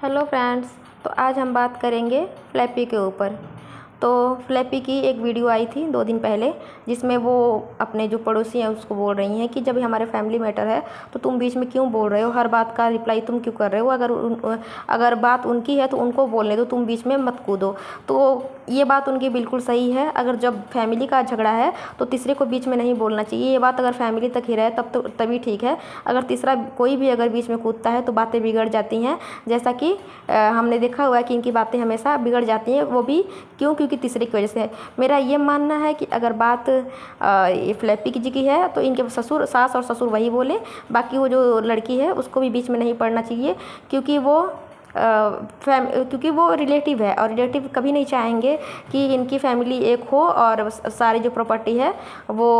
Hello friends. तो आज हम बात करेंगे फ्लैपी के ऊपर। तो फ्लैपी की एक वीडियो आई थी 2 दिन पहले, जिसमें वो अपने जो पड़ोसी हैं उसको बोल रही हैं कि जब हमारे फैमिली मैटर है तो तुम बीच में क्यों बोल रहे हो, हर बात का रिप्लाई तुम क्यों कर रहे हो, अगर बात उनकी है तो उनको बोलने दो, तुम बीच में मत कूदो। तो ये बात उनकी बिल्कुल सही है। अगर जब फैमिली का झगड़ा है तो तीसरे को बीच में नहीं बोलना चाहिए। ये बात अगर फैमिली तक ही रहे तभी ठीक है। अगर तीसरा कोई भी अगर बीच में कूदता है तो बातें बिगड़ जाती हैं। जैसा कि हमने देखा हुआ है कि इनकी बातें हमेशा बिगड़ जाती हैं, वो भी क्योंकि तीसरे की वजह से है। मेरा ये मानना है कि अगर बात ये फ्लैपी जी की है तो इनके सास और ससुर वही बोले, बाकी वो जो लड़की है उसको भी बीच में नहीं पड़ना चाहिए, क्योंकि वो रिलेटिव है और रिलेटिव कभी नहीं चाहेंगे कि इनकी फैमिली एक हो और सारी जो प्रॉपर्टी है वो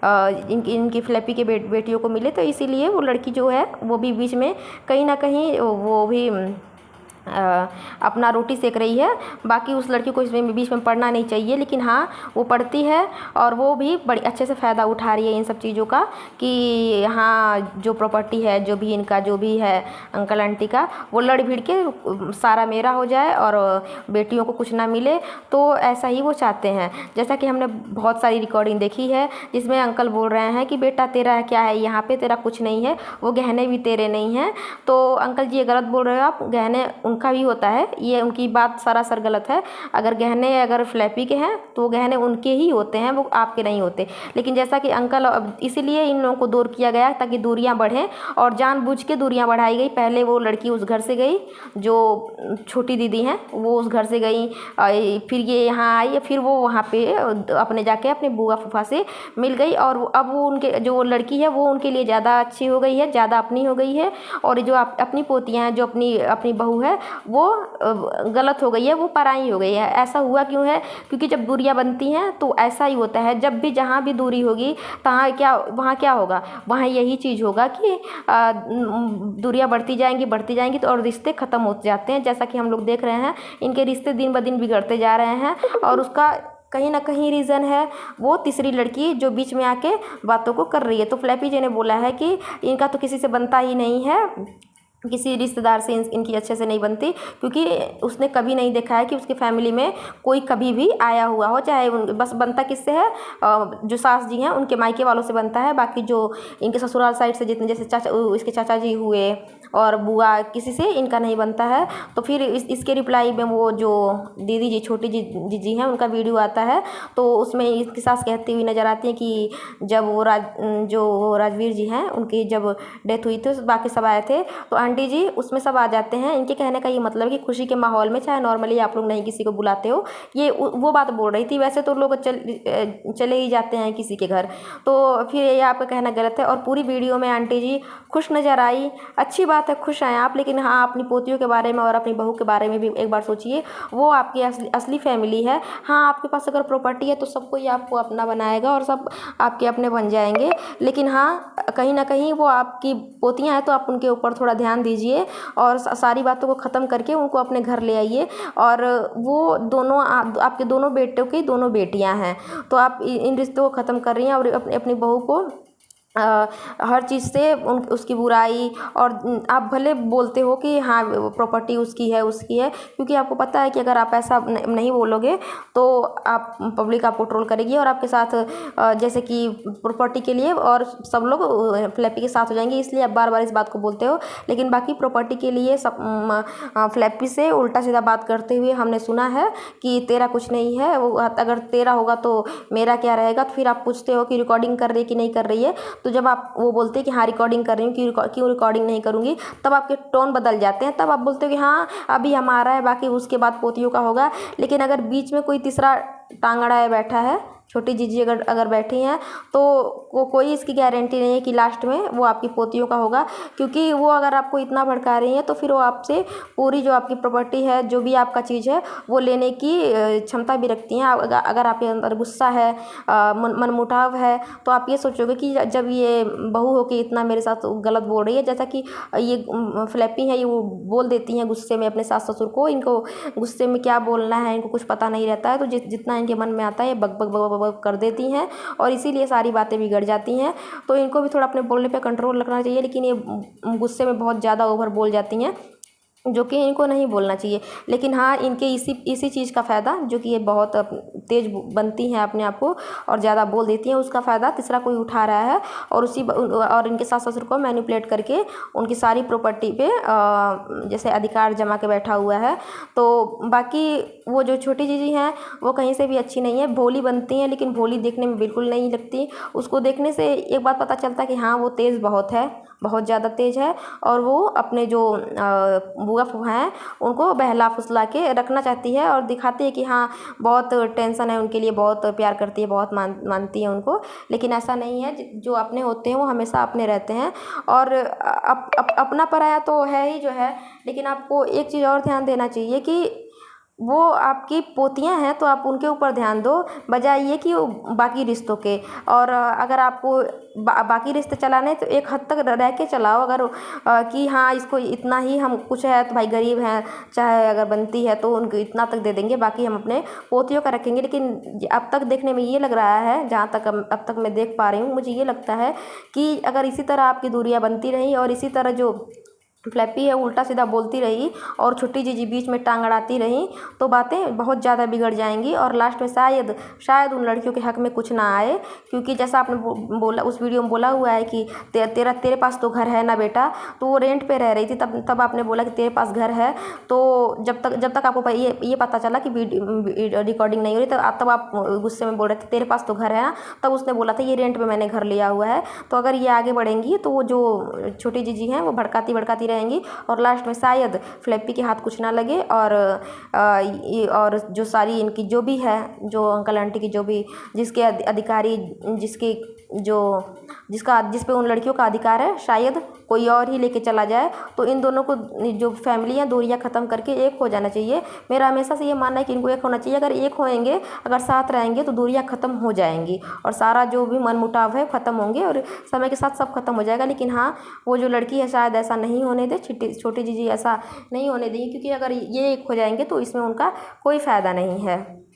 इनकी फ्लैपी के बेटियों को मिले। तो इसीलिए वो लड़की जो है वो भी बीच में कहीं ना कहीं वो भी अपना रोटी सेक रही है। बाकी उस लड़की को इसमें बीच में पढ़ना नहीं चाहिए, लेकिन हाँ वो पढ़ती है और वो भी बड़ी अच्छे से फ़ायदा उठा रही है इन सब चीज़ों का कि हाँ जो प्रॉपर्टी है, जो भी इनका जो भी है अंकल आंटी का, वो लड़ भिड़ के सारा मेरा हो जाए और बेटियों को कुछ ना मिले। तो ऐसा ही वो चाहते हैं। जैसा कि हमने बहुत सारी रिकॉर्डिंग देखी है जिसमें अंकल बोल रहे हैं कि बेटा तेरा क्या है यहाँ पे, तेरा कुछ नहीं है, वो गहने भी तेरे नहीं हैं। तो अंकल जी ये गलत बोल रहे हो आप, गहने उनका भी होता है, ये उनकी बात सरासर गलत है। अगर गहने अगर फ्लैपी के हैं तो वो गहने उनके ही होते हैं, वो आपके नहीं होते। लेकिन जैसा कि अंकल, इसीलिए इन लोगों को दूर किया गया ताकि दूरियां बढ़ें और जानबूझ के दूरियां बढ़ाई गई। पहले वो लड़की उस घर से गई, जो छोटी दीदी हैं वो उस घर से गई, फिर ये यहाँ आई, फिर वो वहाँ पे अपने जाके अपने बुआ फूफा से मिल गई और अब वो उनके जो लड़की है वो उनके लिए ज़्यादा अच्छी हो गई है, ज़्यादा अपनी हो गई है। और जो अपनी पोतियाँ हैं, जो अपनी बहू है वो गलत हो गई है, वो पराई हो गई है। ऐसा हुआ क्यों है? क्योंकि जब दूरियां बनती हैं तो ऐसा ही होता है। जब भी जहाँ भी दूरी होगी वहाँ क्या होगा, वहाँ यही चीज़ होगा कि दूरियां बढ़ती जाएंगी तो और रिश्ते ख़त्म होते जाते हैं। जैसा कि हम लोग देख रहे हैं इनके रिश्ते दिन ब दिन बिगड़ते जा रहे हैं और उसका कहीं ना कहीं रीज़न है वो तीसरी लड़की जो बीच में आके बातों को कर रही है। तो फ्लैपी जी ने बोला है कि इनका तो किसी से बनता ही नहीं है, किसी रिश्तेदार से इनकी अच्छे से नहीं बनती, क्योंकि उसने कभी नहीं देखा है कि उसकी फैमिली में कोई कभी भी आया हुआ हो। चाहे बस बनता किससे है, जो सास जी हैं उनके मायके वालों से बनता है। बाकी जो इनके ससुराल साइड से जितने जैसे इसके चाचा जी हुए और बुआ, किसी से इनका नहीं बनता है। तो फिर इसके रिप्लाई में वो जो दीदी जी, छोटी जी हैं, उनका वीडियो आता है तो उसमें इसकी सास कहती हुई नज़र आती है कि जब वो राजवीर जी हैं उनकी जब डेथ हुई थी बाकी सब आए थे तो आंटी जी उसमें सब आ जाते हैं। इनके कहने का ये मतलब कि खुशी के माहौल में चाहे नॉर्मली आप लोग नहीं किसी को बुलाते हो, ये वो बात बोल रही थी। वैसे तो लोग चले ही जाते हैं किसी के घर, तो फिर ये आपका कहना गलत है। और पूरी वीडियो में आंटी जी खुश नज़र आई, अच्छी बात है खुश आए आप, लेकिन हाँ अपनी पोतियों के बारे में और अपनी बहू के बारे में भी एक बार सोचिए। वो आपकी असली फैमिली है। हाँ आपके पास अगर प्रॉपर्टी है तो सब कोई आपको अपना बनाएगा और सब आपके अपने बन जाएंगे, लेकिन हाँ कहीं ना कहीं वो आपकी पोतियाँ हैं तो आप उनके ऊपर थोड़ा ध्यान दीजिए और सारी बातों को ख़त्म करके उनको अपने घर ले आइए। और वो दोनों आपके दोनों बेटों की दोनों बेटियां हैं, तो आप इन रिश्तों को ख़त्म कर रही हैं और अपनी बहू को हर चीज़ से उसकी बुराई, और आप भले बोलते हो कि हाँ प्रॉपर्टी उसकी है, क्योंकि आपको पता है कि अगर आप ऐसा नहीं बोलोगे तो आप पब्लिक आपको ट्रोल करेगी और आपके साथ जैसे कि प्रॉपर्टी के लिए और सब लोग फ्लैपी के साथ हो जाएंगे, इसलिए आप बार बार इस बात को बोलते हो। लेकिन बाकी प्रॉपर्टी के लिए सब फ्लैपी से उल्टा सीधा बात करते हुए हमने सुना है कि तेरा कुछ नहीं है, वो अगर तेरा होगा तो मेरा क्या रहेगा। तो फिर आप पूछते हो कि रिकॉर्डिंग कर रही है कि नहीं कर रही है, तो जब आप वो बोलते हैं कि हाँ रिकॉर्डिंग कर रही हूँ, क्यों रिकॉर्डिंग नहीं करूँगी, तब आपके टोन बदल जाते हैं। तब आप बोलते हो कि हाँ अभी हमारा है, बाकी उसके बाद पोतियों का होगा। लेकिन अगर बीच में कोई तीसरा टांग अड़ाए बैठा है, छोटी जीजी अगर बैठी हैं, तो कोई इसकी गारंटी नहीं है कि लास्ट में वो आपकी पोतियों का होगा। क्योंकि वो अगर आपको इतना भड़का रही हैं तो फिर वो आपसे पूरी जो आपकी प्रॉपर्टी है, जो भी आपका चीज़ है, वो लेने की क्षमता भी रखती हैं। अगर आपके अंदर गुस्सा है, मनमुटाव है, तो आप ये सोचोगे कि जब ये बहू हो के इतना मेरे साथ गलत बोल रही है, जैसा कि ये फ्लैपी है, ये वो बोल देती हैं गुस्से में अपने सास ससुर को। इनको गुस्से में क्या बोलना है इनको कुछ पता नहीं रहता है, तो जितना इनके मन में आता है ये बक बक बक बक कर देती हैं और इसीलिए सारी बातें बिगड़ जाती हैं। तो इनको भी थोड़ा अपने बोलने पे कंट्रोल रखना चाहिए, लेकिन ये गुस्से में बहुत ज़्यादा ओवर बोल जाती हैं। जो कि इनको नहीं बोलना चाहिए। लेकिन हाँ, इनके इसी चीज़ का फ़ायदा, जो कि ये बहुत तेज़ बनती हैं अपने आप को और ज़्यादा बोल देती हैं, उसका फ़ायदा तीसरा कोई उठा रहा है और और इनके सास ससुर को मैनिपुलेट करके उनकी सारी प्रॉपर्टी पे जैसे अधिकार जमा के बैठा हुआ है। तो बाकी वो जो छोटी जीजी हैं वो कहीं से भी अच्छी नहीं है, भोली बनती हैं लेकिन भोली देखने में बिल्कुल नहीं लगती। उसको देखने से एक बात पता चलता है कि हाँ, वो तेज़ बहुत है, बहुत ज़्यादा तेज़ है और वो अपने जो बुआ फूफा हैं उनको बहला फुसला के रखना चाहती है और दिखाती है कि हाँ, बहुत टेंशन है उनके लिए, बहुत प्यार करती है, बहुत मानती है उनको। लेकिन ऐसा नहीं है, जो अपने होते हैं वो हमेशा अपने रहते हैं और अपना पराया तो है ही जो है। लेकिन आपको एक चीज़ और ध्यान देना चाहिए कि वो आपकी पोतियां हैं तो आप उनके ऊपर ध्यान दो, बजाय ये कि बाकी रिश्तों के। और अगर आपको बाकी रिश्ते चलाने तो एक हद तक रह के चलाओ। अगर कि हाँ, इसको इतना ही हम कुछ है तो भाई गरीब हैं, चाहे अगर बनती है तो उनको इतना तक दे देंगे, बाकी हम अपने पोतियों का रखेंगे। लेकिन अब तक देखने में ये लग रहा है, जहाँ तक अब तक मैं देख पा रही हूँ, मुझे ये लगता है कि अगर इसी तरह आपकी दूरियाँ बनती रही और इसी तरह जो फ्लैपी है उल्टा सीधा बोलती रही और छोटी जीजी बीच में टांग अड़ाती रही तो बातें बहुत ज़्यादा बिगड़ जाएंगी और लास्ट में शायद उन लड़कियों के हक में कुछ ना आए। क्योंकि जैसा आपने बोला, उस वीडियो में बोला हुआ है कि तेरे पास तो घर है ना बेटा, तो वो रेंट पे रह रही थी। तब आपने बोला कि तेरे पास घर है, तो जब तक आपको ये पता चला कि रिकॉर्डिंग नहीं हो रही तब आप गुस्से में बोल रहे थे तेरे पास तो घर है ना। तब उसने बोला था ये रेंट पे मैंने घर लिया हुआ है। तो अगर ये आगे बढ़ेंगी तो वो जो छोटी जीजी हैं वो भड़काती रहेंगी और लास्ट में शायद फ्लैपी के हाथ कुछ ना लगे और जो सारी इनकी जो भी है, जो अंकल आंटी की जो भी जिसके अधिकारी जिस पे उन लड़कियों का अधिकार है, शायद कोई और ही लेके चला जाए। तो इन दोनों को जो फैमिली है दूरियां ख़त्म करके एक हो जाना चाहिए। मेरा हमेशा से ये मानना है कि इनको एक होना चाहिए। अगर एक होएंगे, अगर साथ रहेंगे तो दूरियां ख़त्म हो जाएंगी और सारा जो भी मनमुटाव है ख़त्म होंगे और समय के साथ सब खत्म हो जाएगा। लेकिन हाँ, वो जो लड़की है शायद ऐसा नहीं होने दे, छोटी जीजी ऐसा नहीं होने देंगी, क्योंकि अगर ये एक हो जाएंगे तो इसमें उनका कोई फ़ायदा नहीं है।